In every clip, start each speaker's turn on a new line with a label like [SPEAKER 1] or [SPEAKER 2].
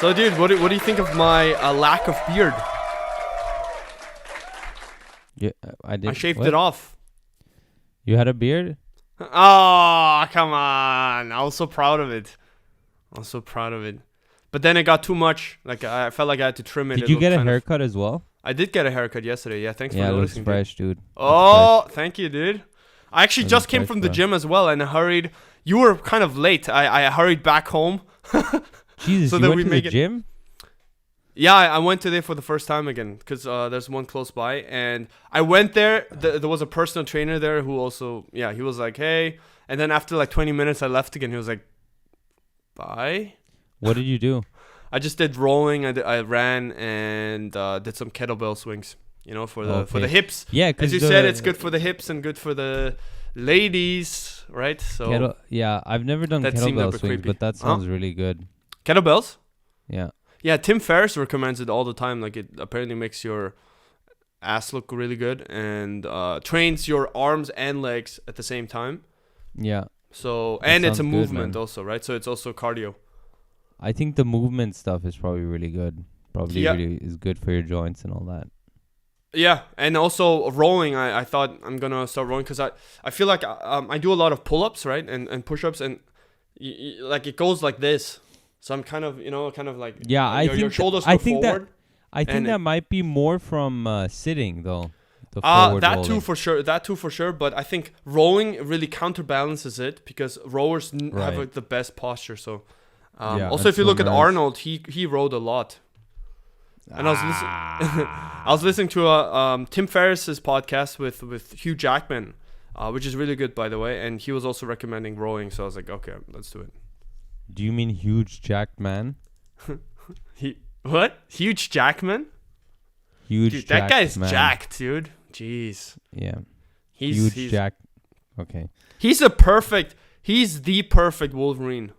[SPEAKER 1] So, dude, what do you think of my lack of beard?
[SPEAKER 2] Yeah, I did.
[SPEAKER 1] I shaved
[SPEAKER 2] what?
[SPEAKER 1] it off.
[SPEAKER 2] You had a beard?
[SPEAKER 1] Oh, come on. I was so proud of it. But then it got too much. Like, I felt like I had to trim it.
[SPEAKER 2] Did you get a haircut as well?
[SPEAKER 1] I did get a haircut yesterday. Yeah, thanks for
[SPEAKER 2] Yeah, it looks
[SPEAKER 1] noticing.
[SPEAKER 2] fresh, dude.
[SPEAKER 1] Oh, thank you, dude. I actually just came
[SPEAKER 2] fresh,
[SPEAKER 1] from the
[SPEAKER 2] bro.
[SPEAKER 1] gym as well and I hurried. You were kind of late. I hurried back home.
[SPEAKER 2] Jesus,
[SPEAKER 1] So
[SPEAKER 2] you
[SPEAKER 1] that
[SPEAKER 2] went
[SPEAKER 1] we
[SPEAKER 2] to the
[SPEAKER 1] make it-
[SPEAKER 2] gym?
[SPEAKER 1] Yeah, I went today for the first time again because there's one close by. And I went there. There was a personal trainer there who also, he was like, hey. And then after like 20 minutes, I left again. He was like, bye.
[SPEAKER 2] What did you do?
[SPEAKER 1] I just did rowing. I ran and did some kettlebell swings, for the hips.
[SPEAKER 2] Yeah,
[SPEAKER 1] As
[SPEAKER 2] because
[SPEAKER 1] you said, it's good for the hips and good for the ladies, right? So
[SPEAKER 2] I've never done
[SPEAKER 1] That seemed a
[SPEAKER 2] kettlebell
[SPEAKER 1] bit
[SPEAKER 2] swings,
[SPEAKER 1] creepy.
[SPEAKER 2] but that sounds really good.
[SPEAKER 1] kettlebells.
[SPEAKER 2] Yeah.
[SPEAKER 1] Yeah, Tim Ferriss recommends it all the time. Like it apparently makes your ass look really good and trains your arms and legs at the same time.
[SPEAKER 2] Yeah.
[SPEAKER 1] So
[SPEAKER 2] That
[SPEAKER 1] and it's a
[SPEAKER 2] sounds good,
[SPEAKER 1] movement
[SPEAKER 2] man.
[SPEAKER 1] also, right? So it's also cardio.
[SPEAKER 2] I think the movement stuff is probably really good. Probably
[SPEAKER 1] Yeah.
[SPEAKER 2] really is good for your joints and all that.
[SPEAKER 1] Yeah, and also rowing. I thought I'm gonna start rowing because I feel like I do a lot of pull-ups, right, and push-ups, and like it goes like this. So I'm kind of like
[SPEAKER 2] Yeah, I
[SPEAKER 1] your
[SPEAKER 2] think
[SPEAKER 1] shoulders
[SPEAKER 2] I
[SPEAKER 1] go
[SPEAKER 2] think
[SPEAKER 1] forward.
[SPEAKER 2] I think
[SPEAKER 1] and
[SPEAKER 2] that might be more from sitting though. The forward
[SPEAKER 1] That
[SPEAKER 2] rolling.
[SPEAKER 1] too for sure. But I think rowing really counterbalances it because rowers have
[SPEAKER 2] Right.
[SPEAKER 1] like, the best posture. So
[SPEAKER 2] Yeah,
[SPEAKER 1] also,
[SPEAKER 2] and
[SPEAKER 1] if you look at
[SPEAKER 2] swimmers.
[SPEAKER 1] Arnold, he rowed a lot. And I was listening to Tim Ferriss's podcast with Hugh Jackman, which is really good by the way. And he was also recommending rowing. So I was like, okay, let's do it.
[SPEAKER 2] Do you mean huge jacked man?
[SPEAKER 1] What? Huge Jackman?
[SPEAKER 2] Huge
[SPEAKER 1] Dude, that guy's
[SPEAKER 2] man.
[SPEAKER 1] jacked, dude. Jeez.
[SPEAKER 2] Yeah.
[SPEAKER 1] He's
[SPEAKER 2] jacked. Okay.
[SPEAKER 1] He's the perfect Wolverine.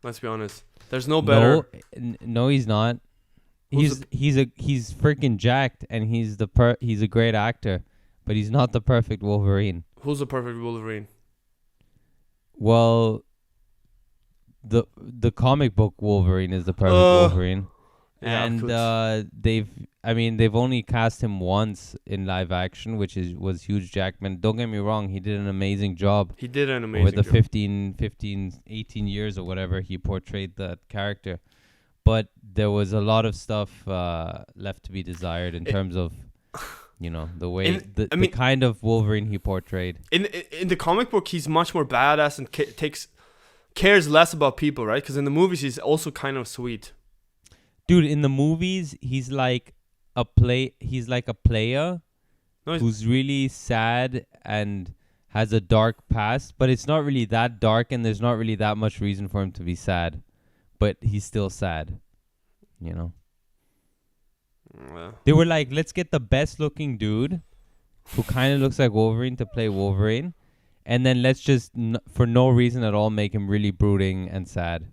[SPEAKER 1] Let's be honest. There's no better.
[SPEAKER 2] No, he's not.
[SPEAKER 1] Who's
[SPEAKER 2] He's freaking jacked, and he's a great actor, but he's not the perfect Wolverine.
[SPEAKER 1] Who's the perfect Wolverine?
[SPEAKER 2] Well, the comic book Wolverine is the perfect Wolverine,
[SPEAKER 1] Yeah,
[SPEAKER 2] and they've only cast him once in live action, which was Hugh Jackman. Don't get me wrong, he did an amazing job.
[SPEAKER 1] He did an amazing
[SPEAKER 2] Over the
[SPEAKER 1] job.
[SPEAKER 2] 15, 18 years or whatever he portrayed that character. But there was a lot of stuff left to be desired in terms of, the way, the kind of Wolverine he portrayed.
[SPEAKER 1] In the comic book, he's much more badass and cares less about people, right? Because in the movies, he's also kind of sweet.
[SPEAKER 2] Dude, in the movies, he's like a player who's really sad and has a dark past, but it's not really that dark and there's not really that much reason for him to be sad. But he's still sad,
[SPEAKER 1] Yeah.
[SPEAKER 2] They were like, let's get the best looking dude who kind of looks like Wolverine to play Wolverine. And then let's just, for no reason at all, make him really brooding and sad.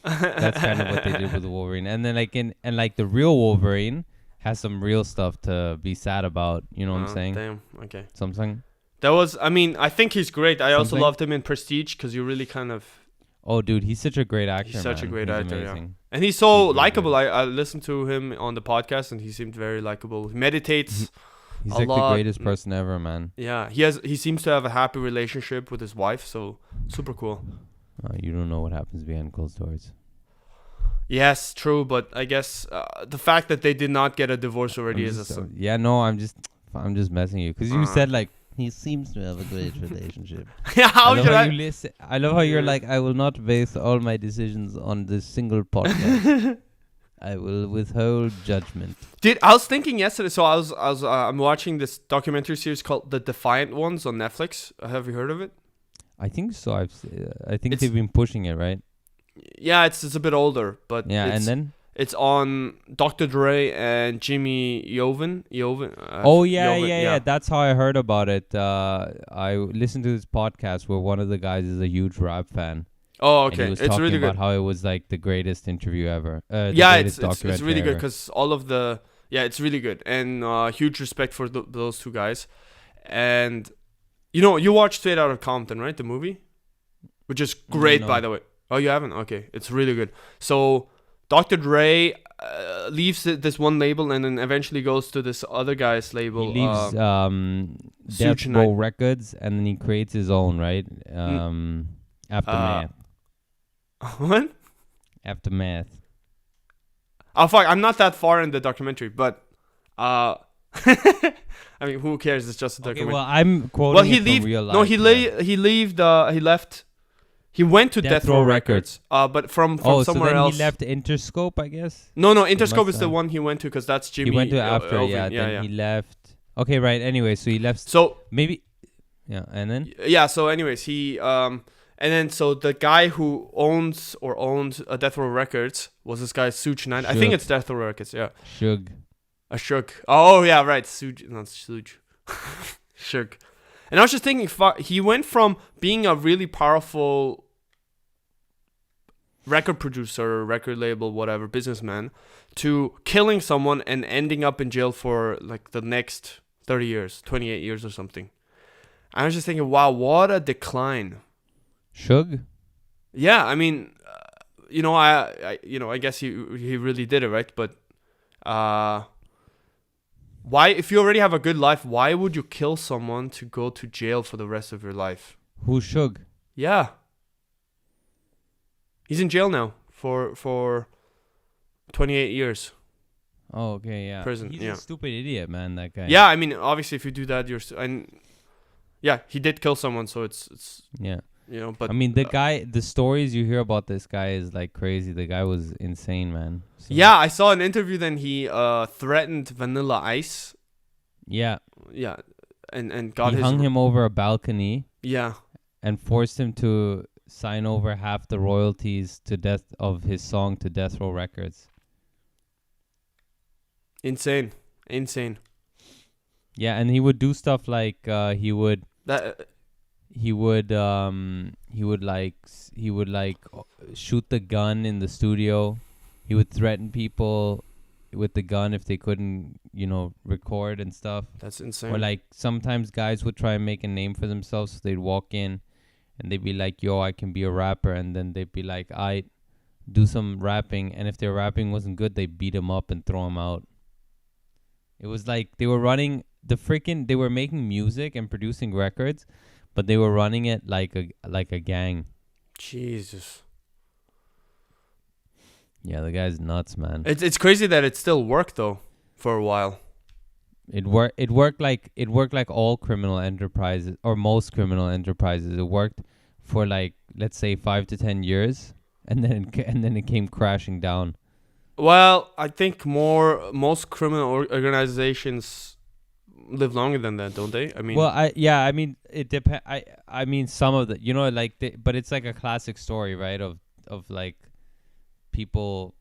[SPEAKER 2] That's kind of what they did with the Wolverine. And then the real Wolverine has some real stuff to be sad about. You know what I'm saying?
[SPEAKER 1] Damn. Okay.
[SPEAKER 2] Something.
[SPEAKER 1] I think he's great. I also
[SPEAKER 2] Something?
[SPEAKER 1] loved him in Prestige because you really kind of...
[SPEAKER 2] Oh, dude, he's such a great actor.
[SPEAKER 1] He's such a great actor, yeah.
[SPEAKER 2] amazing.
[SPEAKER 1] And he's so
[SPEAKER 2] He's really
[SPEAKER 1] likable.
[SPEAKER 2] good.
[SPEAKER 1] I listened to him on the podcast and he seemed very likable. He meditates
[SPEAKER 2] He's
[SPEAKER 1] a
[SPEAKER 2] like
[SPEAKER 1] lot.
[SPEAKER 2] the greatest person ever, man.
[SPEAKER 1] Yeah, he seems to have a happy relationship with his wife, so super cool.
[SPEAKER 2] You don't know what happens behind closed doors.
[SPEAKER 1] Yes, true, but I guess the fact that they did not get a divorce already is a...
[SPEAKER 2] I'm just messing you because you said like he seems to have a great relationship.
[SPEAKER 1] Yeah, how should I...
[SPEAKER 2] I love how you're like, I will not base all my decisions on this single podcast. I will withhold judgment.
[SPEAKER 1] Dude, I was thinking yesterday. So I'm watching this documentary series called The Defiant Ones on Netflix. Have you heard of it?
[SPEAKER 2] I think so. I think
[SPEAKER 1] It's-
[SPEAKER 2] they've been pushing it, right?
[SPEAKER 1] Yeah, it's a bit older, but
[SPEAKER 2] Yeah,
[SPEAKER 1] it's,
[SPEAKER 2] and then
[SPEAKER 1] it's on Dr. Dre and Jimmy Iovine.
[SPEAKER 2] Yeah. That's how I heard about it. I listened to this podcast where one of the guys is a huge rap fan.
[SPEAKER 1] Oh,
[SPEAKER 2] And he
[SPEAKER 1] okay.
[SPEAKER 2] was
[SPEAKER 1] It's
[SPEAKER 2] talking
[SPEAKER 1] really
[SPEAKER 2] about
[SPEAKER 1] good.
[SPEAKER 2] how it was like the greatest interview ever.
[SPEAKER 1] Yeah, it's
[SPEAKER 2] documentary
[SPEAKER 1] really good
[SPEAKER 2] ever.
[SPEAKER 1] because all of the... Yeah, it's really good. And huge respect for those two guys. And, you watched Straight Outta Compton, right? The movie? Which is great,
[SPEAKER 2] No.
[SPEAKER 1] by the way. Oh, you haven't? Okay, it's really good. So Dr. Dre leaves this one label and then eventually goes to this other guy's label.
[SPEAKER 2] He leaves Death
[SPEAKER 1] Suge
[SPEAKER 2] Row
[SPEAKER 1] Knight.
[SPEAKER 2] Records, and then he creates his own, right? Aftermath.
[SPEAKER 1] What?
[SPEAKER 2] Aftermath.
[SPEAKER 1] Oh fuck! I'm not that far in the documentary, but I mean, who cares? It's just a
[SPEAKER 2] Okay,
[SPEAKER 1] documentary.
[SPEAKER 2] well, I'm quoting
[SPEAKER 1] Well, he
[SPEAKER 2] it from
[SPEAKER 1] leave.
[SPEAKER 2] real life.
[SPEAKER 1] No, he left. He went to Death Row Records. But from
[SPEAKER 2] so
[SPEAKER 1] somewhere
[SPEAKER 2] then
[SPEAKER 1] else.
[SPEAKER 2] he left Interscope, I guess.
[SPEAKER 1] No, Interscope
[SPEAKER 2] must
[SPEAKER 1] is the
[SPEAKER 2] have.
[SPEAKER 1] one he went to because that's Jimmy.
[SPEAKER 2] He went to after,
[SPEAKER 1] Iovine.
[SPEAKER 2] Then he left. Okay, right. Anyway, so he left.
[SPEAKER 1] So
[SPEAKER 2] Maybe. Yeah, and then.
[SPEAKER 1] yeah. So anyways, he and then so the guy who owned Death Row Records was this guy Suge Knight. I think
[SPEAKER 2] Suge.
[SPEAKER 1] it's Death Row Records. Yeah.
[SPEAKER 2] Suge.
[SPEAKER 1] Suge. Oh yeah, right. Suge, not Suge. Suge. And I was just thinking, he went from being a really powerful record producer, record label, whatever, businessman, to killing someone and ending up in jail for like the next 30 years, 28 years or something. I was just thinking, wow, what a decline.
[SPEAKER 2] Suge?
[SPEAKER 1] Yeah, I mean, I guess he really did it, right? But why, if you already have a good life, why would you kill someone to go to jail for the rest of your life?
[SPEAKER 2] Who's Suge?
[SPEAKER 1] Yeah. He's in jail now for 28 years.
[SPEAKER 2] Oh, okay, yeah.
[SPEAKER 1] Prison,
[SPEAKER 2] He's
[SPEAKER 1] yeah.
[SPEAKER 2] a stupid idiot, man, that guy.
[SPEAKER 1] Yeah, I mean, obviously, if you do that, yeah, he did kill someone, so it's
[SPEAKER 2] Yeah.
[SPEAKER 1] But
[SPEAKER 2] I mean, the stories you hear about this guy is like crazy. The guy was insane, man. So,
[SPEAKER 1] yeah, I saw an interview. Then he threatened Vanilla Ice.
[SPEAKER 2] Yeah.
[SPEAKER 1] Yeah, and got
[SPEAKER 2] he hung him over a balcony.
[SPEAKER 1] Yeah.
[SPEAKER 2] And forced him to sign over half the royalties of his song to Death Row Records.
[SPEAKER 1] Insane.
[SPEAKER 2] Yeah, and he would do stuff like he would shoot the gun in the studio. He would threaten people with the gun if they couldn't, record and stuff.
[SPEAKER 1] That's insane.
[SPEAKER 2] Or like sometimes guys would try and make a name for themselves, so they'd walk in and they'd be like, "Yo, I can be a rapper," and then they'd be like, "I do some rapping," and if their rapping wasn't good, they beat him up and throw him out. It was like they were running they were making music and producing records, but they were running it like a gang.
[SPEAKER 1] Jesus.
[SPEAKER 2] Yeah, the guy's nuts, man.
[SPEAKER 1] It's crazy that it still worked though for a while.
[SPEAKER 2] It worked like all criminal enterprises, or most criminal enterprises. It worked for like, let's say 5 to 10 years, and then it came crashing down.
[SPEAKER 1] Well, I think most criminal organizations live longer than that, don't they? I mean,
[SPEAKER 2] I mean it depends. I mean some of the, but it's like a classic story, right? Of like people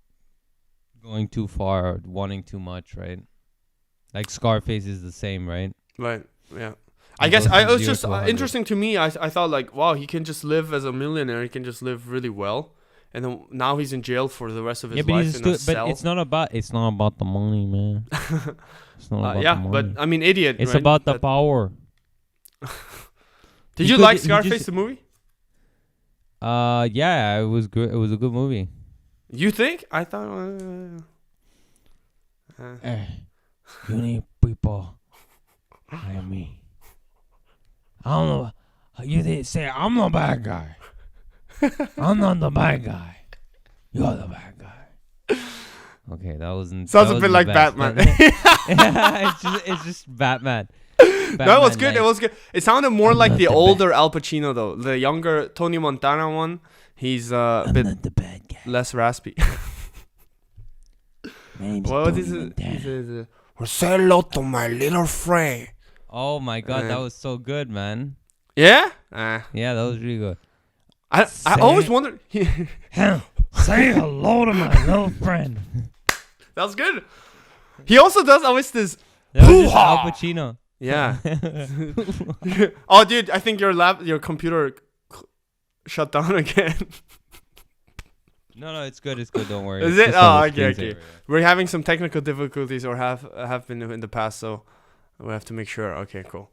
[SPEAKER 2] going too far or wanting too much, right? Like Scarface is the same, right?
[SPEAKER 1] Right. Yeah. I guess it was just interesting to me. I thought like, wow, he can just live as a millionaire. He can just live really well, and then now he's in jail for the rest of his life in a cell.
[SPEAKER 2] But it's not about the money, man. It's not about the money.
[SPEAKER 1] But I mean, idiot.
[SPEAKER 2] It's
[SPEAKER 1] right?
[SPEAKER 2] about the power.
[SPEAKER 1] Did you like Scarface the movie?
[SPEAKER 2] Yeah, it was good. It was a good movie.
[SPEAKER 1] You think? I thought.
[SPEAKER 2] You need people like me. I don't know. You didn't say I'm the bad guy. I'm not the bad guy. You're the bad guy. Okay, that wasn't.
[SPEAKER 1] Sounds
[SPEAKER 2] that
[SPEAKER 1] a bit like Batman.
[SPEAKER 2] it's just Batman.
[SPEAKER 1] That was good. It was good. It sounded more like the older Al Pacino though. The younger Tony Montana one, he's a bit
[SPEAKER 2] not the bad guy.
[SPEAKER 1] less raspy. What is it? He says, "Say hello to my little friend."
[SPEAKER 2] Oh my god, that was so good, man.
[SPEAKER 1] Yeah?
[SPEAKER 2] Yeah, that was really good.
[SPEAKER 1] I always wondered.
[SPEAKER 2] Say hello to my little friend.
[SPEAKER 1] That was good. He also does always this.
[SPEAKER 2] That was just Al Pacino.
[SPEAKER 1] Yeah. Oh, dude, I think your computer shut down again.
[SPEAKER 2] No, it's good. It's good. Don't worry.
[SPEAKER 1] Is it? Oh, okay. We're having some technical difficulties, or have been in the past, so we have to make sure. Okay, cool.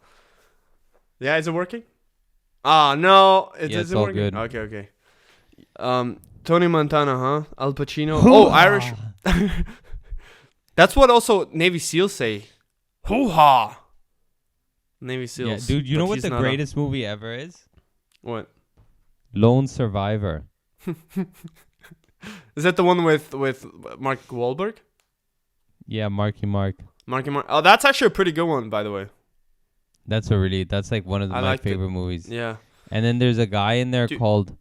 [SPEAKER 1] Yeah, is it working? Ah, no,
[SPEAKER 2] it's
[SPEAKER 1] isn't
[SPEAKER 2] all
[SPEAKER 1] working.
[SPEAKER 2] good.
[SPEAKER 1] Okay. Tony Montana, huh? Al Pacino. Oh, Irish. That's what also Navy SEALs say. Hoo-ha! Navy SEALs.
[SPEAKER 2] Yeah, dude, you
[SPEAKER 1] but
[SPEAKER 2] know what
[SPEAKER 1] he's
[SPEAKER 2] the
[SPEAKER 1] not
[SPEAKER 2] greatest movie ever is?
[SPEAKER 1] What?
[SPEAKER 2] Lone Survivor.
[SPEAKER 1] Is that the one with Mark Wahlberg?
[SPEAKER 2] Yeah, Marky Mark.
[SPEAKER 1] Marky Mark. Oh, that's actually a pretty good one, by the way.
[SPEAKER 2] That's like one of
[SPEAKER 1] I
[SPEAKER 2] my
[SPEAKER 1] liked it.
[SPEAKER 2] favorite movies.
[SPEAKER 1] Yeah.
[SPEAKER 2] And then there's a guy in there called,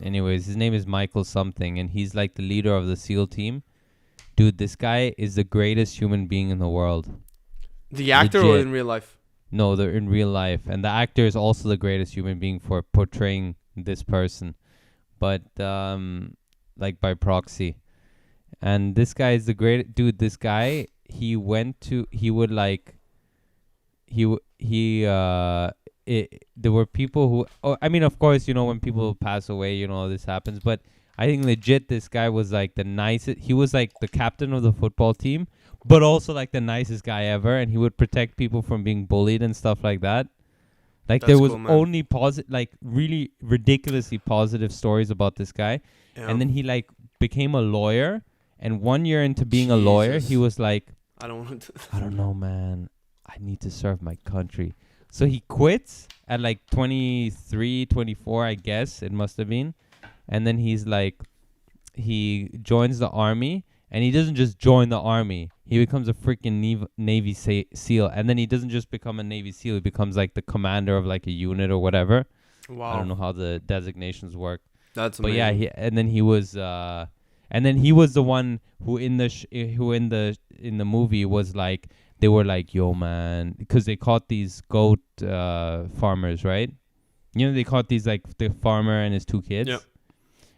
[SPEAKER 2] anyways, his name is Michael something, and he's like the leader of the SEAL team. Dude, this guy is the greatest human being in the world.
[SPEAKER 1] The actor or in real life?
[SPEAKER 2] No, they're in real life. And the actor is also the greatest human being for portraying this person. But, like by proxy. And this guy is the great... Dude, this guy, there were people who... Oh, I mean, of course, when people pass away, this happens. But I think legit this guy was like the nicest... He was like the captain of the football team, but also like the nicest guy ever. And he would protect people from being bullied and stuff like that. Like there was only positive, like really ridiculously positive stories about this guy. Yeah. And then he like became a lawyer. And 1 year into being a lawyer, he was like, I don't know, man. I need to serve my country. So he quits at like 23, 24, I guess it must have been. And then he's like, he joins the army. And he doesn't just join the army. He becomes a freaking Navy SEAL. And then he doesn't just become a Navy SEAL. He becomes like the commander of like a unit or whatever. Wow. I don't know how the designations work.
[SPEAKER 1] That's amazing.
[SPEAKER 2] But yeah, and then he was the one who in the movie was like, they were like, yo man, because they caught these goat farmers, right? They caught these like the farmer and his two kids. Yep.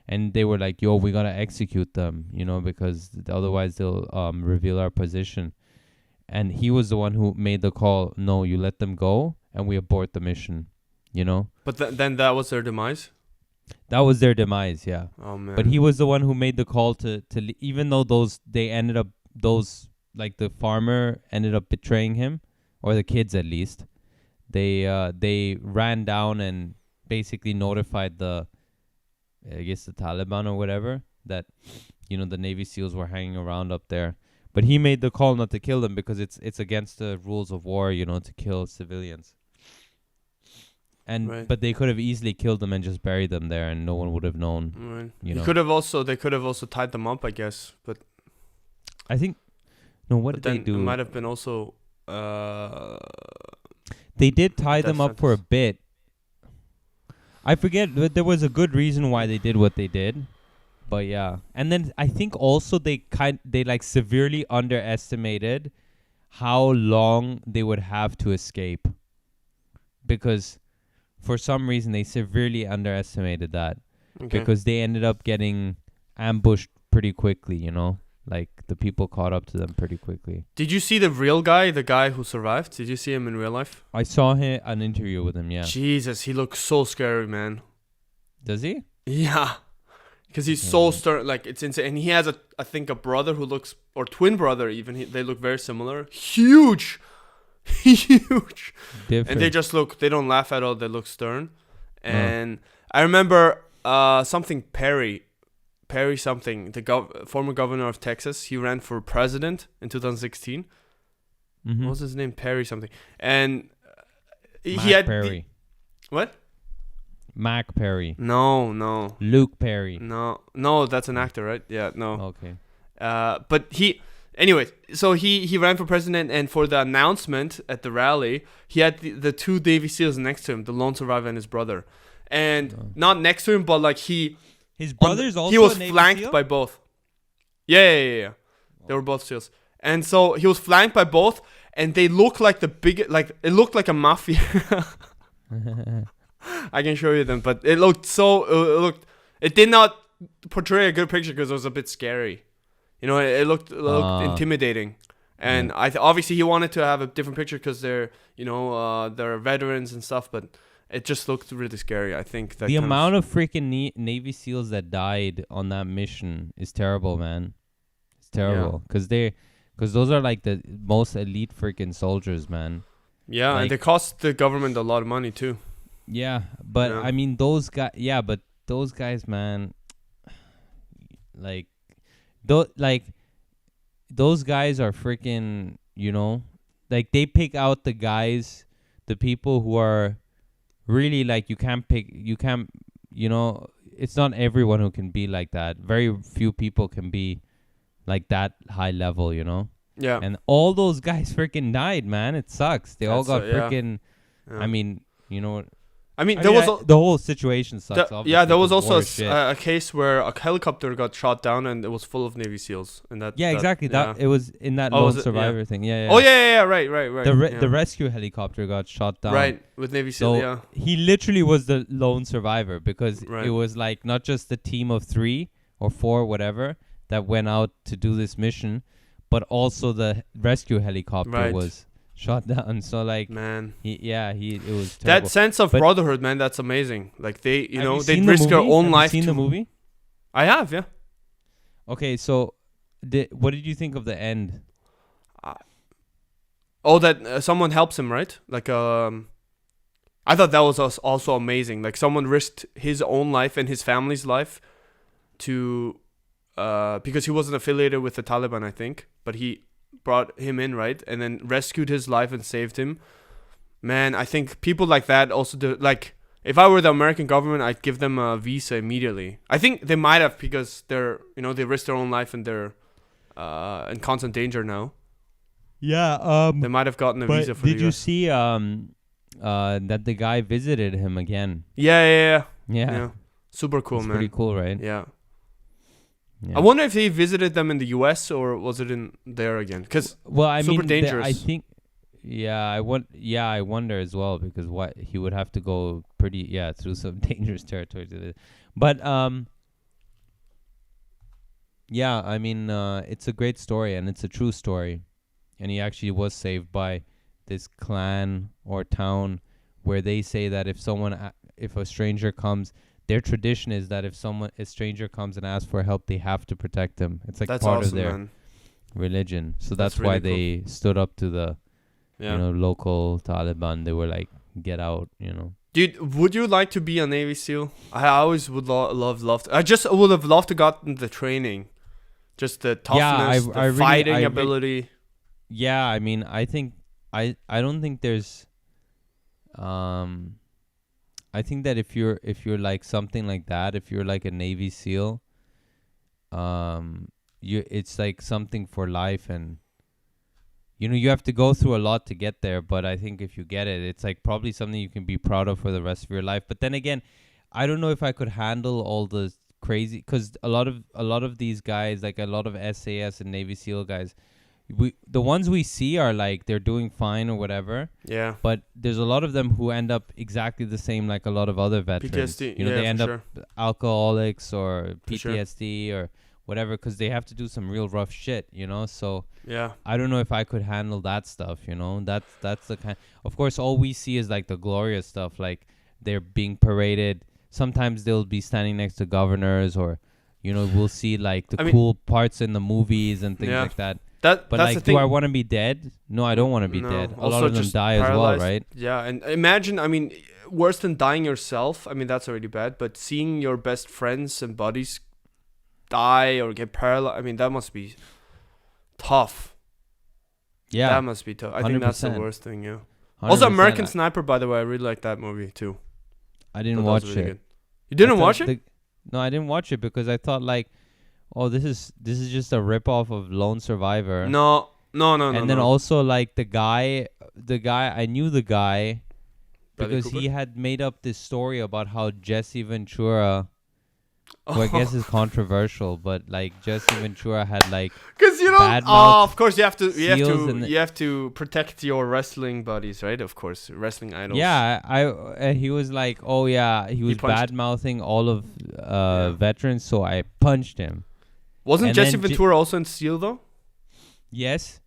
[SPEAKER 2] And they were like, yo, we gotta execute them, because otherwise they'll reveal our position. And he was the one who made the call, no, you let them go and we abort the mission, But then
[SPEAKER 1] that was their demise?
[SPEAKER 2] That was their demise, yeah.
[SPEAKER 1] Oh, man.
[SPEAKER 2] But he was the one who made the call to even though the farmer ended up betraying him, or the kids at least, they ran down and basically notified the Taliban or whatever that the Navy SEALs were hanging around up there. But he made the call not to kill them because it's against the rules of war, to kill civilians. And right. But they could have easily killed them and just buried them there, and no one would have known.
[SPEAKER 1] Right. They could have also tied them up, I guess. But
[SPEAKER 2] I think what did they do?
[SPEAKER 1] It might have been also.
[SPEAKER 2] They did tie them up for a bit. I forget, but there was a good reason why they did what they did. But yeah, and then I think also they like severely underestimated how long they would have to escape, because for some reason they severely underestimated that. Okay. Because they ended up getting ambushed pretty quickly, like the people caught up to them pretty quickly.
[SPEAKER 1] Did you see the real guy, the guy who survived? Did you see him in real life?
[SPEAKER 2] I saw an interview with him, yeah.
[SPEAKER 1] Jesus, he looks so scary, man.
[SPEAKER 2] Does he?
[SPEAKER 1] Yeah. Because he's so stern, like it's insane. And he has I think a brother who looks, or twin brother even, they look very similar. Huge. Huge. Different. And they don't laugh at all, they look stern. And I remember something Perry something, the former governor of Texas, he ran for president in 2016. Mm-hmm. What was his name? Perry something. And he had
[SPEAKER 2] Perry.
[SPEAKER 1] What?
[SPEAKER 2] Mac Perry.
[SPEAKER 1] No.
[SPEAKER 2] Luke Perry.
[SPEAKER 1] No, that's an actor, right? Yeah, no.
[SPEAKER 2] Okay.
[SPEAKER 1] But anyways, so he ran for president, and for the announcement at the rally, he had the two Navy SEALs next to him, the lone survivor and his brother. And not next to him, but like
[SPEAKER 2] his brother's also
[SPEAKER 1] he was
[SPEAKER 2] a Navy
[SPEAKER 1] flanked
[SPEAKER 2] SEAL?
[SPEAKER 1] by both. Yeah. They were both SEALs. And so he was flanked by both, and they looked like it looked like a mafia. I can show you them, but it did not portray a good picture because it was a bit scary. It looked intimidating. And obviously he wanted to have a different picture because they're veterans and stuff, but it just looked really scary. I think that
[SPEAKER 2] the amount of freaking Navy SEALs that died on that mission is terrible, man. It's terrible because those are like the most elite freaking soldiers, man.
[SPEAKER 1] Yeah,
[SPEAKER 2] like,
[SPEAKER 1] and they cost the government a lot of money too.
[SPEAKER 2] Yeah, but
[SPEAKER 1] Yeah.
[SPEAKER 2] I mean those guys. Yeah, but those guys, man, like, like those guys are freaking. Like they pick out the guys, the people who are really like you can't pick. You can't. It's not everyone who can be like that. Very few people can be like that high level.
[SPEAKER 1] Yeah.
[SPEAKER 2] And all those guys freaking died, man. It sucks. They all got
[SPEAKER 1] Yeah.
[SPEAKER 2] freaking.
[SPEAKER 1] Yeah.
[SPEAKER 2] I mean, you know.
[SPEAKER 1] I mean,
[SPEAKER 2] I
[SPEAKER 1] there
[SPEAKER 2] mean,
[SPEAKER 1] was
[SPEAKER 2] the whole situation sucks. Obviously,
[SPEAKER 1] there was
[SPEAKER 2] 'cause
[SPEAKER 1] also
[SPEAKER 2] war is shit.
[SPEAKER 1] a case where a helicopter got shot down and it was full of Navy SEAls, and
[SPEAKER 2] Yeah, exactly.
[SPEAKER 1] yeah.
[SPEAKER 2] That it was in that
[SPEAKER 1] Oh,
[SPEAKER 2] lone
[SPEAKER 1] was it? Yeah.
[SPEAKER 2] survivor thing. Yeah, yeah.
[SPEAKER 1] Oh yeah, right. Yeah.
[SPEAKER 2] The rescue helicopter got shot down.
[SPEAKER 1] Right, with Navy
[SPEAKER 2] So
[SPEAKER 1] SEAL. Yeah.
[SPEAKER 2] he literally was the lone survivor because
[SPEAKER 1] Right.
[SPEAKER 2] it was like not just the team of 3 or 4, whatever, that went out to do this mission, but also the rescue helicopter
[SPEAKER 1] Right.
[SPEAKER 2] was shot down. So like,
[SPEAKER 1] Man,
[SPEAKER 2] it was terrible.
[SPEAKER 1] that sense of
[SPEAKER 2] But-
[SPEAKER 1] brotherhood, man, that's amazing. Like they,
[SPEAKER 2] Have you
[SPEAKER 1] they
[SPEAKER 2] seen the
[SPEAKER 1] risk their
[SPEAKER 2] movie?
[SPEAKER 1] own
[SPEAKER 2] Have
[SPEAKER 1] life.
[SPEAKER 2] you seen the movie?
[SPEAKER 1] I have, yeah.
[SPEAKER 2] Okay, so what did you think of the end?
[SPEAKER 1] Oh, that someone helps him, right? Like I thought that was also amazing. Like someone risked his own life and his family's life to because he wasn't affiliated with the Taliban, I think, but he brought him in, right? And then rescued his life and saved him. Man, I think people like that also do. Like, if I were the American government, I'd give them a visa immediately. I think they might have because they're, they risk their own life and they're in constant danger now.
[SPEAKER 2] Yeah,
[SPEAKER 1] They might have gotten a
[SPEAKER 2] but
[SPEAKER 1] visa for the
[SPEAKER 2] did you
[SPEAKER 1] US.
[SPEAKER 2] see that the guy visited him again?
[SPEAKER 1] Yeah.
[SPEAKER 2] Yeah.
[SPEAKER 1] Super cool,
[SPEAKER 2] It's
[SPEAKER 1] man.
[SPEAKER 2] pretty cool, right?
[SPEAKER 1] Yeah.
[SPEAKER 2] Yeah.
[SPEAKER 1] I wonder if he visited them in the US or was it in there again? Because
[SPEAKER 2] Well, I
[SPEAKER 1] super
[SPEAKER 2] mean,
[SPEAKER 1] dangerous.
[SPEAKER 2] I think, I wonder as well because what he would have to go through some dangerous territory to this. But I mean, it's a great story and it's a true story, and he actually was saved by this clan or town where they say that if a stranger comes. Their tradition is that if a stranger comes and asks for help, they have to protect them. It's like
[SPEAKER 1] that's
[SPEAKER 2] part
[SPEAKER 1] awesome,
[SPEAKER 2] of their
[SPEAKER 1] man.
[SPEAKER 2] religion. So
[SPEAKER 1] That's
[SPEAKER 2] that's why
[SPEAKER 1] really
[SPEAKER 2] they stood up to the
[SPEAKER 1] Yeah.
[SPEAKER 2] local Taliban. They were like, get out,
[SPEAKER 1] Dude, would you like to be a Navy SEAL? I always would love to. I just would have loved to gotten the training. Just the toughness, the fighting ability.
[SPEAKER 2] Yeah, I mean, I think I don't think there's I think that if you're like something like that, if you're like a Navy SEAL, it's like something for life, and you have to go through a lot to get there. But I think if you get it, it's like probably something you can be proud of for the rest of your life. But then again, I don't know if I could handle all the crazy, because a lot of these guys, like a lot of SAS and Navy SEAL guys, the ones we see are like they're doing fine or whatever.
[SPEAKER 1] Yeah.
[SPEAKER 2] But there's a lot of them who end up exactly the same like a lot of other veterans.
[SPEAKER 1] PTSD.
[SPEAKER 2] They end
[SPEAKER 1] for
[SPEAKER 2] up alcoholics or
[SPEAKER 1] For sure.
[SPEAKER 2] PTSD or whatever because they have to do some real rough shit. So
[SPEAKER 1] Yeah.
[SPEAKER 2] I don't know if I could handle that stuff. That's the kind. Of course, all we see is like the glorious stuff, like they're being paraded. Sometimes they'll be standing next to governors, or we'll see like the cool parts in the movies and things like that. But
[SPEAKER 1] that's
[SPEAKER 2] like,
[SPEAKER 1] the thing.
[SPEAKER 2] do I want to be dead? No, I don't want to be dead. A lot
[SPEAKER 1] Also
[SPEAKER 2] of them
[SPEAKER 1] just
[SPEAKER 2] die as well,
[SPEAKER 1] paralyzed.
[SPEAKER 2] right?
[SPEAKER 1] Yeah, and imagine, I mean, worse than dying yourself. I mean, that's already bad. But seeing your best friends and buddies die or get paralyzed, I mean, that must be tough.
[SPEAKER 2] Yeah,
[SPEAKER 1] That must be tough. I think that's the
[SPEAKER 2] 100%.
[SPEAKER 1] worst thing, yeah. Also,
[SPEAKER 2] 100%.
[SPEAKER 1] American Sniper, by the way, I really like that movie, too.
[SPEAKER 2] I didn't
[SPEAKER 1] Thought that was
[SPEAKER 2] watch
[SPEAKER 1] really
[SPEAKER 2] it.
[SPEAKER 1] good. You didn't
[SPEAKER 2] I thought
[SPEAKER 1] watch it?
[SPEAKER 2] No, I didn't watch it because I thought like, oh, this is just a rip off of Lone Survivor.
[SPEAKER 1] No.
[SPEAKER 2] And then also like the guy, I knew the guy
[SPEAKER 1] Bradley
[SPEAKER 2] because he
[SPEAKER 1] Cooper?
[SPEAKER 2] had made up this story about how Jesse Ventura, who I guess is controversial, but like Jesse Ventura had like,
[SPEAKER 1] Because
[SPEAKER 2] bad mouth
[SPEAKER 1] of course you have
[SPEAKER 2] seals and-
[SPEAKER 1] you have to protect your wrestling buddies, right? Of course, wrestling idols.
[SPEAKER 2] yeah, he was like, oh yeah, he was
[SPEAKER 1] punched-
[SPEAKER 2] bad mouthing all of veterans, so I punched him.
[SPEAKER 1] Wasn't
[SPEAKER 2] And
[SPEAKER 1] Jesse
[SPEAKER 2] then
[SPEAKER 1] Ventura also in Steel though?
[SPEAKER 2] Yes,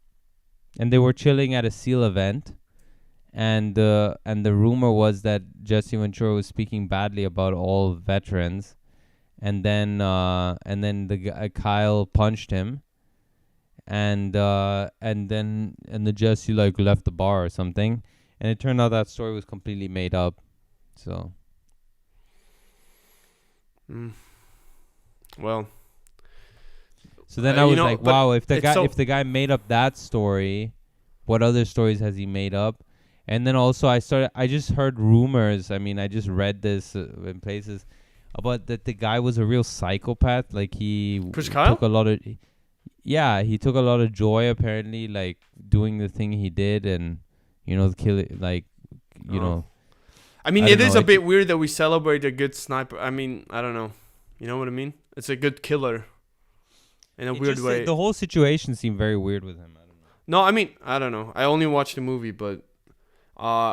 [SPEAKER 2] and they were chilling at a SEAL event, and the rumor was that Jesse Ventura was speaking badly about all veterans, and then the guy, Kyle punched him, and the Jesse like left the bar or something, and it turned out that story was completely made up. So
[SPEAKER 1] Well,
[SPEAKER 2] then I was
[SPEAKER 1] but
[SPEAKER 2] wow, if
[SPEAKER 1] it's so
[SPEAKER 2] the guy made up that story, what other stories has he made up? And then also I just heard rumors. I mean, I just read this in places about that the guy was a real psychopath. Like
[SPEAKER 1] Chris
[SPEAKER 2] took
[SPEAKER 1] Kyle.
[SPEAKER 2] a lot of he took a lot of joy apparently, like doing the thing he did, and kill it, like you
[SPEAKER 1] Oh.
[SPEAKER 2] know.
[SPEAKER 1] I mean,
[SPEAKER 2] I
[SPEAKER 1] it
[SPEAKER 2] don't
[SPEAKER 1] is
[SPEAKER 2] know,
[SPEAKER 1] a bit weird that we celebrate a good sniper. I mean, I don't know. You know what I mean? It's a good killer in a weird way.
[SPEAKER 2] The whole situation seemed very weird with him. I don't know.
[SPEAKER 1] No, I mean, I don't know. I only watched the movie, but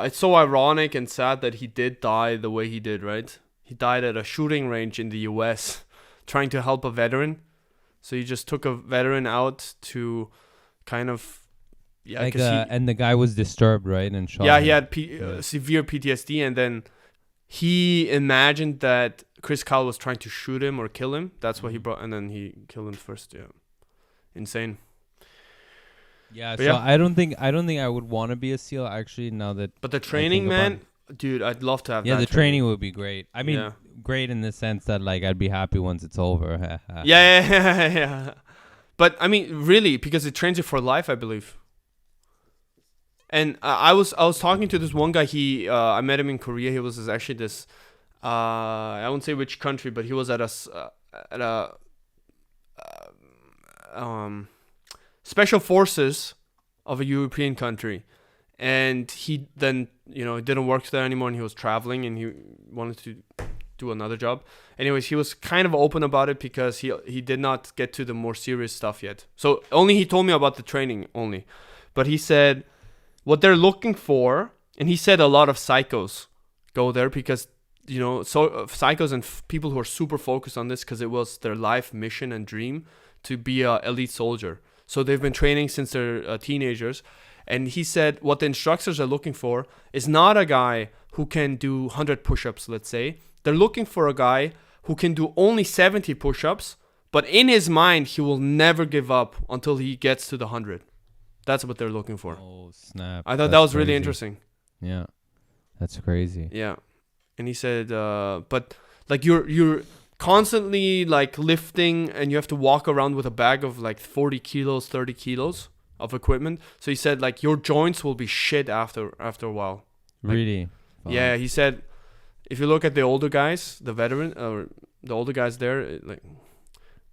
[SPEAKER 1] it's so ironic and sad that he did die the way he did, right? He died at a shooting range in the US trying to help a veteran. So he just took a veteran out to kind of
[SPEAKER 2] and the guy was disturbed, right? And shot
[SPEAKER 1] he
[SPEAKER 2] him.
[SPEAKER 1] had severe PTSD, and then he imagined that Chris Kyle was trying to shoot him or kill him. That's why he brought, and then he killed him first. Yeah, insane.
[SPEAKER 2] Yeah,
[SPEAKER 1] But
[SPEAKER 2] so I don't think I would want to be a SEAL actually. Now that,
[SPEAKER 1] but the training, man, dude, I'd love to have.
[SPEAKER 2] Yeah,
[SPEAKER 1] that
[SPEAKER 2] the training would be great. I mean,
[SPEAKER 1] Yeah.
[SPEAKER 2] great in the sense that like I'd be happy once it's over.
[SPEAKER 1] Yeah. But I mean, really, because it trains you for life, I believe. And I was talking to this one guy. I met him in Korea. He was actually this. I won't say which country, but he was at a special forces of a European country, and he then didn't work there anymore, and he was traveling, and he wanted to do another job. Anyways, he was kind of open about it because he did not get to the more serious stuff yet. So only he told me about the training only, but he said what they're looking for, and he said a lot of psychos go there because psychos and people who are super focused on this because it was their life mission and dream to be a elite soldier. So they've been training since they're teenagers. And he said what the instructors are looking for is not a guy who can do 100 push-ups, let's say. They're looking for a guy who can do only 70 push-ups, but in his mind, he will never give up until he gets to the 100. That's what they're looking for.
[SPEAKER 2] Oh, snap.
[SPEAKER 1] I thought that was really interesting.
[SPEAKER 2] Yeah. That's crazy.
[SPEAKER 1] Yeah. And he said, but like you're constantly like lifting, and you have to walk around with a bag of like 40 kilos, 30 kilos of equipment. So he said like your joints will be shit after a while. Like,
[SPEAKER 2] really?
[SPEAKER 1] Yeah, he said if you look at the older guys, the veteran or the older guys there, like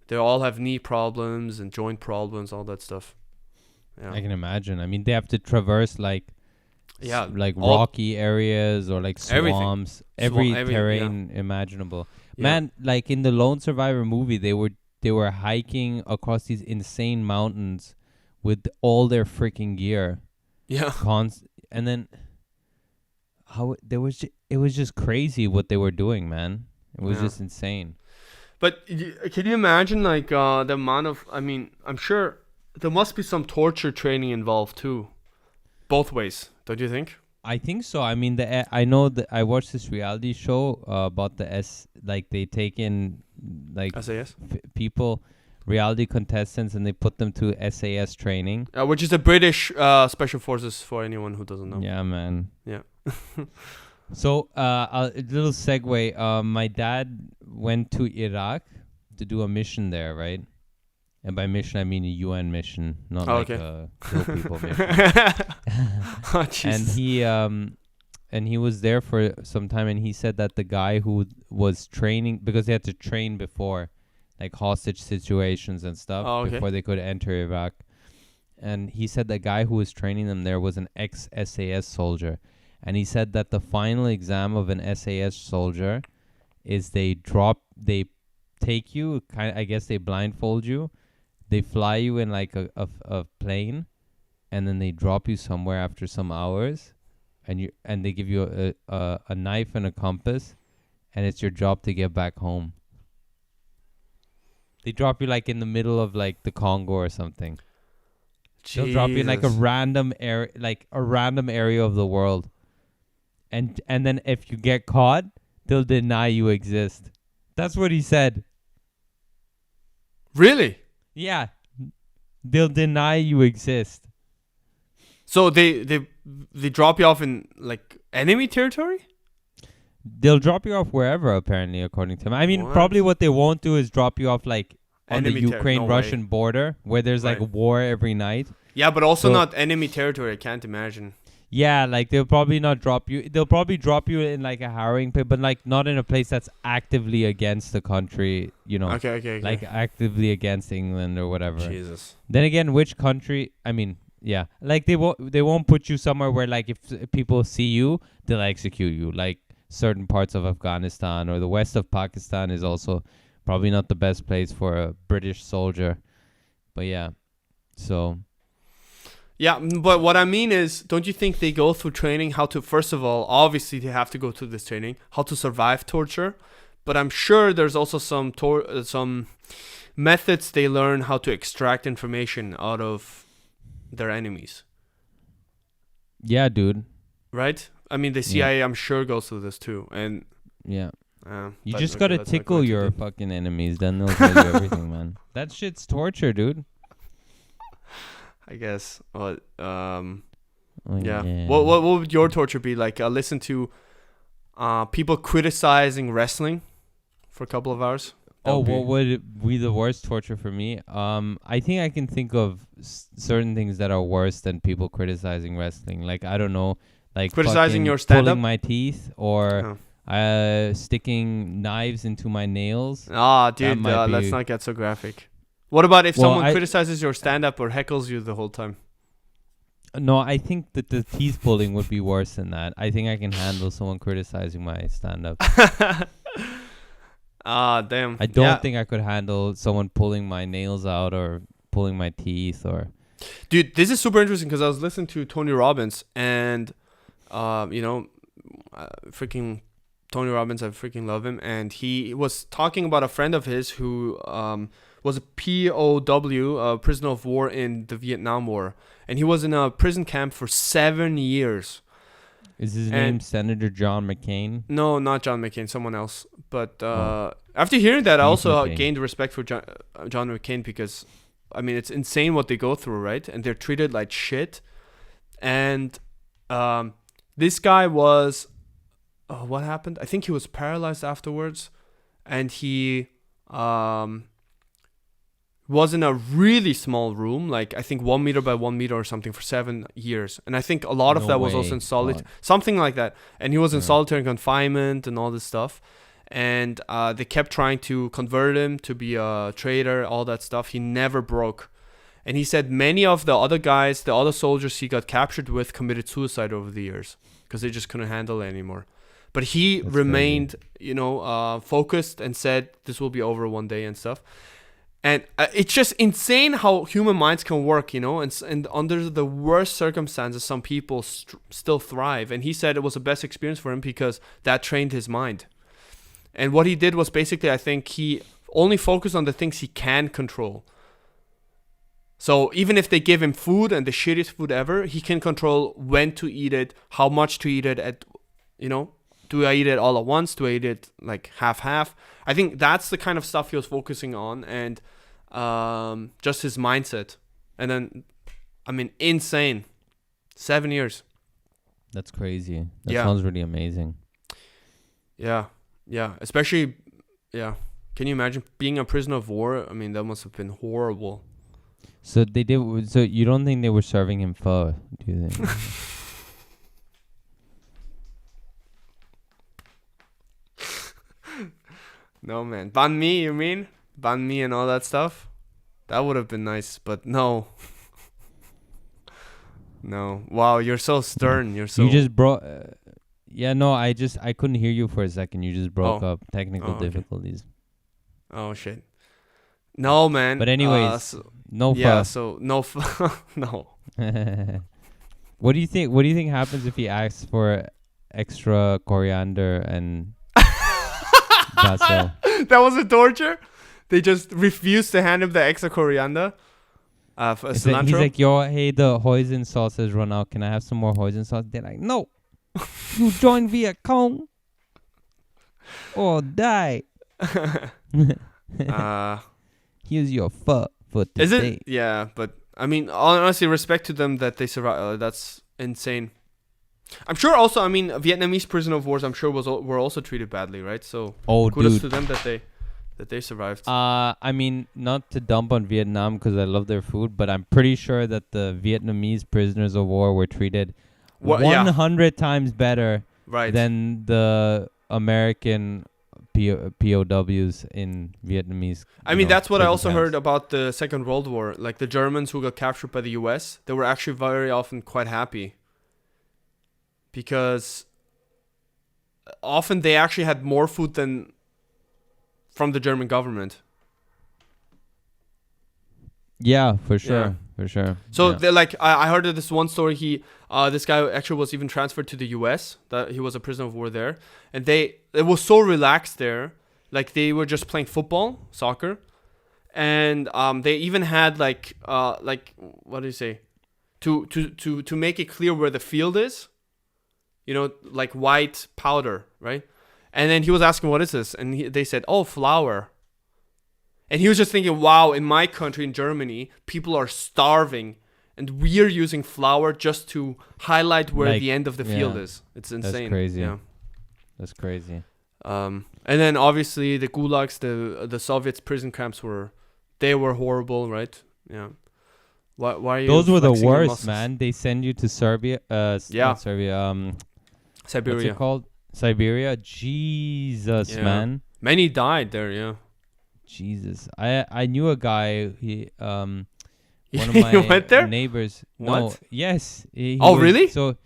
[SPEAKER 1] they all have knee problems and joint problems, all that stuff. Yeah.
[SPEAKER 2] I can imagine. I mean, they have to traverse like like
[SPEAKER 1] all
[SPEAKER 2] rocky areas or like swamps, every terrain imaginable.
[SPEAKER 1] Yeah.
[SPEAKER 2] Man, like in the Lone Survivor movie, they were hiking across these insane mountains with all their freaking gear.
[SPEAKER 1] Yeah.
[SPEAKER 2] And then it was just crazy what they were doing, man. It was just insane.
[SPEAKER 1] But can you imagine like the amount of? I mean, I'm sure there must be some torture training involved too, both ways. Don't you think?
[SPEAKER 2] I think so. I mean, I know that I watched this reality show about they take in like
[SPEAKER 1] SAS,
[SPEAKER 2] people, reality contestants, and they put them to SAS training,
[SPEAKER 1] which is the British special forces for anyone who doesn't know.
[SPEAKER 2] Yeah, man.
[SPEAKER 1] Yeah.
[SPEAKER 2] So a little segue. My dad went to Iraq to do a mission there, right? And by mission, I mean a UN mission, not a kill people mission.
[SPEAKER 1] Oh,
[SPEAKER 2] and he was there for some time, and he said that the guy who was training, because they had to train before, like hostage situations and stuff, before they could enter Iraq. And he said the guy who was training them there was an ex-SAS soldier. And he said that the final exam of an SAS soldier is they take you, I guess they blindfold you. They fly you in like a plane, and then they drop you somewhere after some hours, and they give you a knife and a compass, and it's your job to get back home. They drop you like in the middle of like the Congo or something. Jesus. They'll drop you in like a random area of the world, and then if you get caught, they'll deny you exist. That's what he said.
[SPEAKER 1] Really?
[SPEAKER 2] Yeah, they'll deny you exist.
[SPEAKER 1] So they drop you off in like enemy territory?
[SPEAKER 2] They'll drop you off wherever, apparently, according to him. I mean,
[SPEAKER 1] What?
[SPEAKER 2] probably what they won't do is drop you off like on the
[SPEAKER 1] Enemy no
[SPEAKER 2] Ukraine-Russian border, where there's like
[SPEAKER 1] Right.
[SPEAKER 2] war every night.
[SPEAKER 1] Yeah, but also
[SPEAKER 2] So-
[SPEAKER 1] not enemy territory. I can't imagine.
[SPEAKER 2] Yeah, like they'll probably not drop you. They'll probably drop you in like a harrowing pit, but like not in a place that's actively against the country. You know,
[SPEAKER 1] Okay.
[SPEAKER 2] like actively against England or whatever.
[SPEAKER 1] Jesus.
[SPEAKER 2] Then again, which country? I mean, yeah, like they won't put you somewhere where like if people see you, they'll execute you. Like certain parts of Afghanistan or the west of Pakistan is also probably not the best place for a British soldier. But yeah, so
[SPEAKER 1] Yeah, but what I mean is, don't you think they go through training how to, first of all, obviously they have to go through this training, how to survive torture, but I'm sure there's also some methods they learn how to extract information out of their enemies,
[SPEAKER 2] yeah, dude,
[SPEAKER 1] right? I mean, the CIA, I'm sure, goes through this too, and
[SPEAKER 2] yeah. You
[SPEAKER 1] but
[SPEAKER 2] just
[SPEAKER 1] okay,
[SPEAKER 2] gotta
[SPEAKER 1] let's not go
[SPEAKER 2] tickle
[SPEAKER 1] into
[SPEAKER 2] your
[SPEAKER 1] deep.
[SPEAKER 2] fucking enemies, then they'll tell you everything, man. That shit's torture, dude.
[SPEAKER 1] I guess. But,
[SPEAKER 2] Oh,
[SPEAKER 1] yeah. What would your torture be like? Listen to people criticizing wrestling for a couple of hours. That
[SPEAKER 2] Oh,
[SPEAKER 1] would be-
[SPEAKER 2] what would it be the worst torture for me? I think I can think of certain things that are worse than people criticizing wrestling. Like, I don't know, like
[SPEAKER 1] Criticizing
[SPEAKER 2] fucking
[SPEAKER 1] your stand-up?
[SPEAKER 2] pulling my teeth or sticking knives into my nails.
[SPEAKER 1] Dude,
[SPEAKER 2] might
[SPEAKER 1] let's
[SPEAKER 2] be-
[SPEAKER 1] not get so graphic. What about if
[SPEAKER 2] Well,
[SPEAKER 1] someone criticizes your stand-up or heckles you the whole time?
[SPEAKER 2] No, I think that the teeth pulling would be worse than that. I think I can handle someone criticizing my stand-up.
[SPEAKER 1] Damn.
[SPEAKER 2] I don't think I could handle someone pulling my nails out or pulling my teeth or.
[SPEAKER 1] Dude, this is super interesting because I was listening to Tony Robbins and, freaking Tony Robbins, I freaking love him. And he was talking about a friend of his who was a POW, a prisoner of war in the Vietnam War. And he was in a prison camp for 7 years.
[SPEAKER 2] Is his name Senator John McCain?
[SPEAKER 1] No, not John McCain, someone else. But
[SPEAKER 2] Oh.
[SPEAKER 1] after hearing that, I
[SPEAKER 2] Steve
[SPEAKER 1] also
[SPEAKER 2] McCain.
[SPEAKER 1] gained respect for John McCain because, I mean, it's insane what they go through, right? And they're treated like shit. And this guy was, what happened? I think he was paralyzed afterwards. And he was in a really small room, like I think 1 meter by 1 meter or something for 7 years. And I think a lot of
[SPEAKER 2] No
[SPEAKER 1] that was
[SPEAKER 2] way.
[SPEAKER 1] also in solitary,
[SPEAKER 2] God.
[SPEAKER 1] something like that. And he was in
[SPEAKER 2] Yeah.
[SPEAKER 1] solitary confinement and all this stuff. And they kept trying to convert him to be a traitor, all that stuff. He never broke. And he said many of the other guys, the other soldiers he got captured with, committed suicide over the years because they just couldn't handle it anymore. But he
[SPEAKER 2] That's
[SPEAKER 1] remained, focused and said this will be over one day and stuff. And it's just insane how human minds can work, and under the worst circumstances, some people still thrive. And he said it was the best experience for him because that trained his mind. And what he did was basically, I think he only focused on the things he can control. So even if they give him food and the shittiest food ever, he can control when to eat it, how much to eat it do I eat it all at once? Do I eat it like half? I think that's the kind of stuff he was focusing on, and just his mindset. And then, I mean, insane. 7 years.
[SPEAKER 2] That's crazy. That
[SPEAKER 1] Yeah.
[SPEAKER 2] sounds really amazing.
[SPEAKER 1] Yeah. Especially, yeah. Can you imagine being a prisoner of war? I mean, that must have been horrible.
[SPEAKER 2] So they did. So you don't think they were serving him pho? Do you think?
[SPEAKER 1] No, man. Banh mi, you mean? Banh mi and all that stuff? That would have been nice, but no. No. Wow, you're so stern. You're so...
[SPEAKER 2] You just broke. Yeah, no, I couldn't hear you for a second. You just broke
[SPEAKER 1] Oh.
[SPEAKER 2] up. Technical
[SPEAKER 1] Okay.
[SPEAKER 2] difficulties.
[SPEAKER 1] Oh, shit. No, man.
[SPEAKER 2] But anyways, no
[SPEAKER 1] yeah,
[SPEAKER 2] pho.
[SPEAKER 1] so no... no.
[SPEAKER 2] What do you think? What do you think happens if he asks for extra coriander and basil?
[SPEAKER 1] That was a torture? They just refused to hand him the extra coriander? For
[SPEAKER 2] It's like-
[SPEAKER 1] cilantro?
[SPEAKER 2] he's like, yo, hey, the hoisin sauce has run out. Can I have some more hoisin sauce? They're like, no. You join Viet Cong or die. Here's your pho for today.
[SPEAKER 1] Is it? Yeah, but I mean, honestly, respect to them that they survive. That's insane. I'm sure also, I mean, Vietnamese prisoner of wars, I'm sure were also treated badly, right? So kudos
[SPEAKER 2] dude.
[SPEAKER 1] to them that they survived.
[SPEAKER 2] I mean, not to dump on Vietnam because I love their food, but I'm pretty sure that the Vietnamese prisoners of war were treated
[SPEAKER 1] What? Yeah,
[SPEAKER 2] 100 times better
[SPEAKER 1] right.
[SPEAKER 2] than the American POWs in Vietnamese.
[SPEAKER 1] I mean, that's what I
[SPEAKER 2] prison
[SPEAKER 1] also
[SPEAKER 2] camps.
[SPEAKER 1] heard about the Second World War. Like the Germans who got captured by the U.S., they were actually very often quite happy because often they actually had more food than from the German government.
[SPEAKER 2] Yeah, for sure.
[SPEAKER 1] Yeah.
[SPEAKER 2] For sure.
[SPEAKER 1] So
[SPEAKER 2] yeah.
[SPEAKER 1] they're like, I heard of this one story. This guy actually was even transferred to the U.S. That he was a prisoner of war there, and it was so relaxed there. Like they were just playing football, soccer, and they even had like what do you say, to make it clear where the field is, like white powder, right? And then he was asking, what is this? And they said, oh, flour. And he was just thinking, wow, in my country, in Germany, people are starving. And we're using flour just to highlight where the end of the field is. It's insane.
[SPEAKER 2] That's crazy.
[SPEAKER 1] Yeah.
[SPEAKER 2] That's crazy.
[SPEAKER 1] And then obviously the gulags, the Soviets prison camps were horrible, right? Yeah. Why are you
[SPEAKER 2] Those were the
[SPEAKER 1] flexing your
[SPEAKER 2] worst,
[SPEAKER 1] muscles?
[SPEAKER 2] man. They send you to Serbia. Not Serbia.
[SPEAKER 1] Siberia.
[SPEAKER 2] What's it called? Siberia. Jesus,
[SPEAKER 1] Yeah.
[SPEAKER 2] man.
[SPEAKER 1] Many died there. Yeah.
[SPEAKER 2] Jesus. I knew a guy. He one of
[SPEAKER 1] You
[SPEAKER 2] my
[SPEAKER 1] went there?
[SPEAKER 2] neighbors.
[SPEAKER 1] What?
[SPEAKER 2] No. Yes. He
[SPEAKER 1] Oh,
[SPEAKER 2] was-
[SPEAKER 1] really?
[SPEAKER 2] So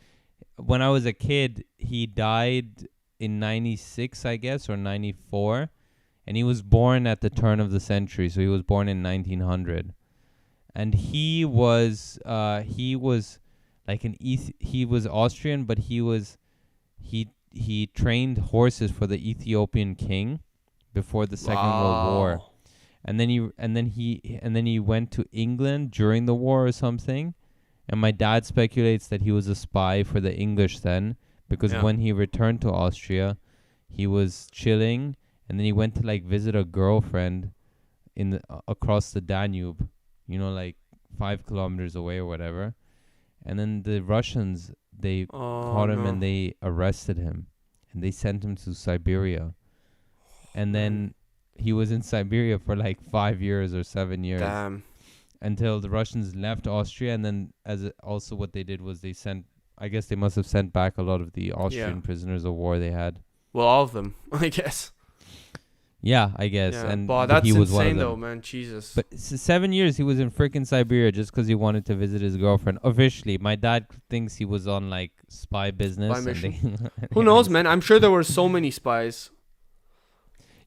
[SPEAKER 2] when I was a kid, he died in 96, I guess, or 94, and he was born at the turn of the century. So he was born in 1900, and he was like he was Austrian, but he trained horses for the Ethiopian king before the Second World War. And then he went to England during the war or something. And my dad speculates that he was a spy for the English then, because when he returned to Austria, he was chilling, and then he went to like visit a girlfriend in across the Danube, like 5 kilometers away or whatever. And then the Russians, they caught him and they arrested him, and they sent him to Siberia. And then he was in Siberia for like 5 years or 7 years.
[SPEAKER 1] Damn.
[SPEAKER 2] Until the Russians left Austria, and then also what they did was they must have sent back a lot of the Austrian prisoners of war they had.
[SPEAKER 1] Well, all of them, I guess.
[SPEAKER 2] Yeah, I guess.
[SPEAKER 1] Yeah.
[SPEAKER 2] And
[SPEAKER 1] but that's
[SPEAKER 2] he was one of
[SPEAKER 1] insane,
[SPEAKER 2] them.
[SPEAKER 1] though, man. Jesus.
[SPEAKER 2] But 7 years he was in freaking Siberia just because he wanted to visit his girlfriend. Officially, my dad thinks he was on like spy business.
[SPEAKER 1] Spy mission. Who knows, man? I'm sure there were so many spies.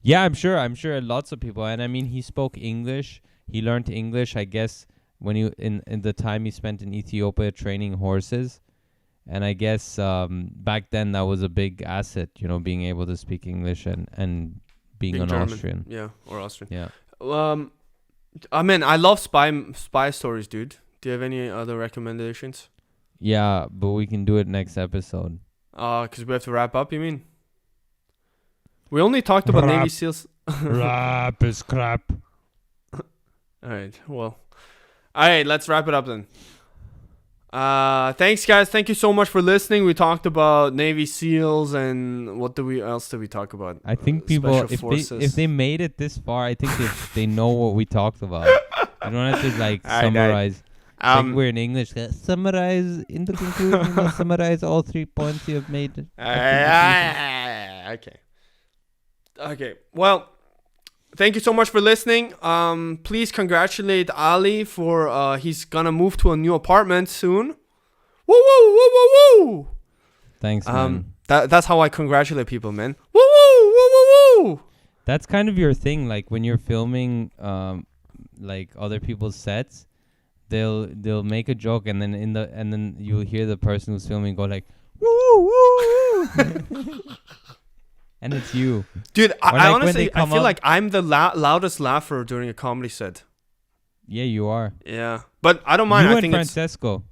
[SPEAKER 2] Yeah, I'm sure lots of people. And I mean, he spoke English. He learned English, I guess, when he in the time he spent in Ethiopia training horses. And I guess back then that was a big asset, being able to speak English and being an
[SPEAKER 1] German.
[SPEAKER 2] Austrian.
[SPEAKER 1] Yeah, or Austrian.
[SPEAKER 2] Yeah.
[SPEAKER 1] I mean, I love spy stories, dude. Do you have any other recommendations?
[SPEAKER 2] Yeah, but we can do it next episode.
[SPEAKER 1] 'Cause we have to wrap up, you mean? We only talked about Navy SEALs.
[SPEAKER 2] Rap is crap.
[SPEAKER 1] Alright, well. Alright, let's wrap it up then. Thanks, guys. Thank you so much for listening. We talked about Navy SEALs and what else did we talk about?
[SPEAKER 2] I think people, if they made it this far, I think they know what we talked about. You don't have to like summarize. Like we're in English. Summarize in the conclusion. Summarize all 3 points you have made.
[SPEAKER 1] Okay. Well, thank you so much for listening. Please congratulate Ali for he's gonna move to a new apartment soon. Woo woo woo woo woo.
[SPEAKER 2] Thanks, man.
[SPEAKER 1] That's how I congratulate people, man. Woo woo woo woo woo.
[SPEAKER 2] That's kind of your thing, like when you're filming like other people's sets, they'll make a joke and then you'll hear the person who's filming go like woo woo woo. And it's you.
[SPEAKER 1] Dude, I honestly, I feel
[SPEAKER 2] up,
[SPEAKER 1] like I'm the loudest laugher during a comedy set.
[SPEAKER 2] Yeah, you are.
[SPEAKER 1] Yeah. But I don't mind.
[SPEAKER 2] You
[SPEAKER 1] I
[SPEAKER 2] and
[SPEAKER 1] think
[SPEAKER 2] Francesco.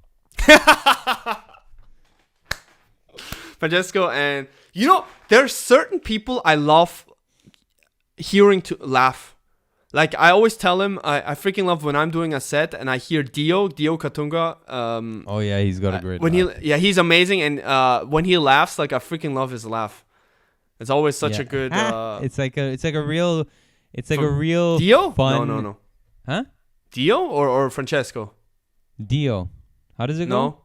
[SPEAKER 1] Francesco and... there's certain people I love hearing to laugh. Like I always tell him, I freaking love when I'm doing a set and I hear Dio Katunga.
[SPEAKER 2] Oh yeah, he's got a great
[SPEAKER 1] when
[SPEAKER 2] laugh.
[SPEAKER 1] he's amazing, and when he laughs, like I freaking love his laugh. It's always such a good.
[SPEAKER 2] It's like a real
[SPEAKER 1] Dio?
[SPEAKER 2] fun.
[SPEAKER 1] No.
[SPEAKER 2] Huh?
[SPEAKER 1] Dio or Francesco?
[SPEAKER 2] Dio. How does it go?
[SPEAKER 1] No.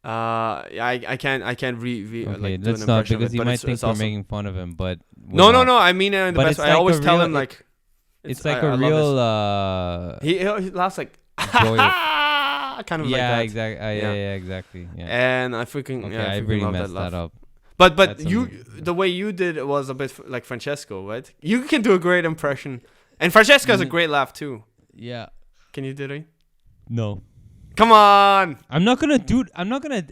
[SPEAKER 1] I can't
[SPEAKER 2] Okay,
[SPEAKER 1] like do an
[SPEAKER 2] let's not,
[SPEAKER 1] impression of
[SPEAKER 2] because
[SPEAKER 1] it,
[SPEAKER 2] you
[SPEAKER 1] but
[SPEAKER 2] might
[SPEAKER 1] it's
[SPEAKER 2] think we're
[SPEAKER 1] awesome.
[SPEAKER 2] making fun of him, but
[SPEAKER 1] No. I mean it in the
[SPEAKER 2] But
[SPEAKER 1] best
[SPEAKER 2] it's
[SPEAKER 1] way. I
[SPEAKER 2] like
[SPEAKER 1] always
[SPEAKER 2] a
[SPEAKER 1] tell
[SPEAKER 2] real-
[SPEAKER 1] him like
[SPEAKER 2] it's like
[SPEAKER 1] I
[SPEAKER 2] a
[SPEAKER 1] love
[SPEAKER 2] real
[SPEAKER 1] he laughs like
[SPEAKER 2] joyous.
[SPEAKER 1] kind of like
[SPEAKER 2] Yeah,
[SPEAKER 1] that.
[SPEAKER 2] exactly.
[SPEAKER 1] Yeah.
[SPEAKER 2] Yeah, exactly. Yeah.
[SPEAKER 1] And I freaking
[SPEAKER 2] Okay,
[SPEAKER 1] yeah,
[SPEAKER 2] I
[SPEAKER 1] freaking
[SPEAKER 2] really
[SPEAKER 1] love
[SPEAKER 2] messed
[SPEAKER 1] laugh.
[SPEAKER 2] that up.
[SPEAKER 1] But
[SPEAKER 2] That's
[SPEAKER 1] you
[SPEAKER 2] amazing.
[SPEAKER 1] the way you did it was a bit like Francesco, right? You can do a great impression, and Francesco has a great laugh too.
[SPEAKER 2] Yeah.
[SPEAKER 1] Can you do it?
[SPEAKER 2] No.
[SPEAKER 1] Come on!
[SPEAKER 2] I'm not gonna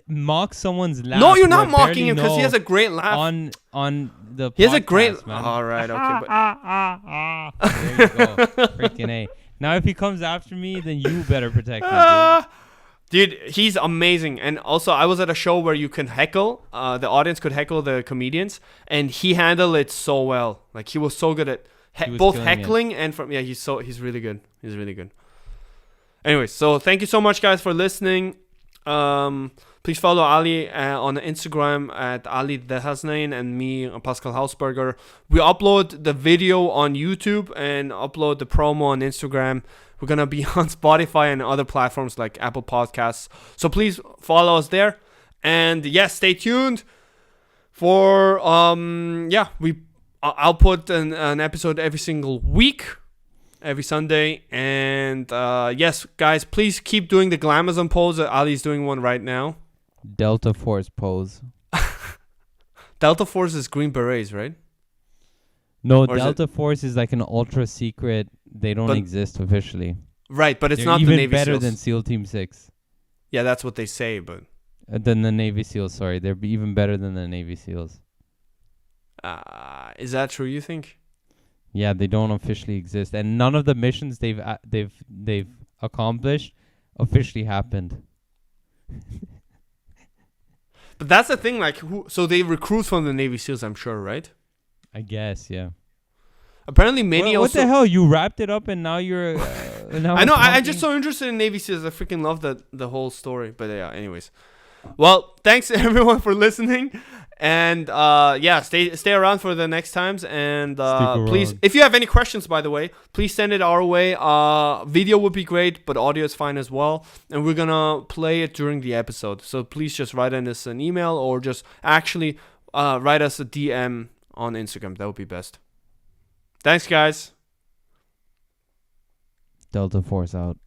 [SPEAKER 2] mock someone's laugh.
[SPEAKER 1] No, you're
[SPEAKER 2] who I
[SPEAKER 1] not mocking
[SPEAKER 2] barely
[SPEAKER 1] him because he
[SPEAKER 2] know
[SPEAKER 1] has a great laugh.
[SPEAKER 2] on the
[SPEAKER 1] He has a great.
[SPEAKER 2] podcast, man.
[SPEAKER 1] All right, okay, but
[SPEAKER 2] There you go. Freaking A. Now if he comes after me, then you better protect me, dude.
[SPEAKER 1] dude, he's amazing. And also, I was at a show where you can heckle. The audience could heckle the comedians, and he handled it so well. Like he was so good at
[SPEAKER 2] He was
[SPEAKER 1] both
[SPEAKER 2] killing it.
[SPEAKER 1] heckling and from. Yeah, he's really good. He's really good. Anyways, so thank you so much, guys, for listening. Please follow Ali on Instagram at Ali Dehasnain and me, Pascal Hausberger. We upload the video on YouTube and upload the promo on Instagram. We're going to be on Spotify and other platforms like Apple Podcasts. So please follow us there. And yes, stay tuned for, I'll put an episode every single week. Every Sunday. And yes, guys, please keep doing the Glamazon pose. Ali's doing one right now.
[SPEAKER 2] Delta Force pose.
[SPEAKER 1] Delta Force is Green Berets, right?
[SPEAKER 2] No,
[SPEAKER 1] Or is
[SPEAKER 2] Delta Force is like an ultra secret. They don't
[SPEAKER 1] But-
[SPEAKER 2] exist officially.
[SPEAKER 1] Right, but it's
[SPEAKER 2] They're
[SPEAKER 1] not
[SPEAKER 2] even
[SPEAKER 1] the Navy
[SPEAKER 2] better
[SPEAKER 1] SEALs.
[SPEAKER 2] than SEAL Team 6.
[SPEAKER 1] Yeah, that's what they say, but
[SPEAKER 2] Than the Navy SEALs, sorry. They're even better than the Navy SEALs.
[SPEAKER 1] is that true, you think?
[SPEAKER 2] Yeah, they don't officially exist, and none of the missions they've accomplished officially happened.
[SPEAKER 1] But that's the thing, like, so they recruit from the Navy SEALs, I'm sure, right?
[SPEAKER 2] I guess, yeah.
[SPEAKER 1] Apparently, many
[SPEAKER 2] What
[SPEAKER 1] also.
[SPEAKER 2] the hell? You wrapped it up, and now you're. Now
[SPEAKER 1] I know.
[SPEAKER 2] we're
[SPEAKER 1] I'm just
[SPEAKER 2] talking-
[SPEAKER 1] so interested in Navy SEALs. I freaking love the whole story. But yeah, anyways. Well, thanks everyone for listening, and stay around for the next times. And please,
[SPEAKER 2] around.
[SPEAKER 1] if you have any questions, by the way, please send it our way. Video would be great, but audio is fine as well. And we're gonna play it during the episode. So please just write us an email or just actually write us a DM on Instagram. That would be best. Thanks, guys.
[SPEAKER 2] Delta Force out.